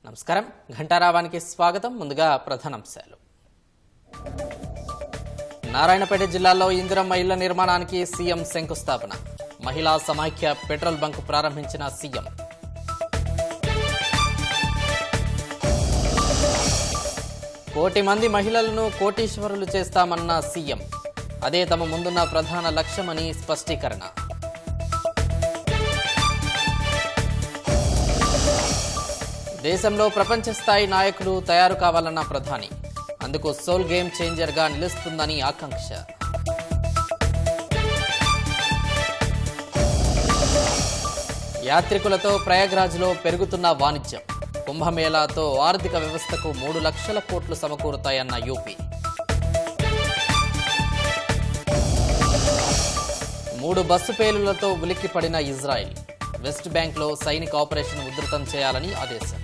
నమస్కారం ఘంటారావానికి స్వాగతం. ముందుగా ప్రధానాంశాలు. నారాయణపేట జిల్లాలో ఇందిరమ్మ ఇళ్ల నిర్మాణానికి సీఎం శంకుస్థాపన. మహిళా సమాఖ్య పెట్రోల్ బంక్ ప్రారంభించిన సీఎం. కోటి మంది మహిళలను కోటీశ్వరులు చేస్తామన్న సీఎం. అదే తమ ముందున్న ప్రధాన లక్ష్యమని స్పష్టీకరణ. దేశంలో ప్రపంచ స్థాయి నాయకులు తయారు కావాలన్న ప్రధాని. అందుకు సోల్ గేమ్ చేంజర్గా నిలుస్తుందని ఆకాంక్ష. యాత్రికులతో ప్రయాగ్రాజ్లో పెరుగుతున్న వాణిజ్యం. కుంభమేళాతో ఆర్థిక వ్యవస్థకు 3 లక్షల కోట్లు సమకూరుతాయన్న యూపీ. 3 బస్సు పేలులతో ఉలిక్కిపడిన ఇజ్రాయెల్. వెస్ట్ బ్యాంక్లో సైనిక ఆపరేషన్ ఉధృతం చేయాలని ఆదేశం.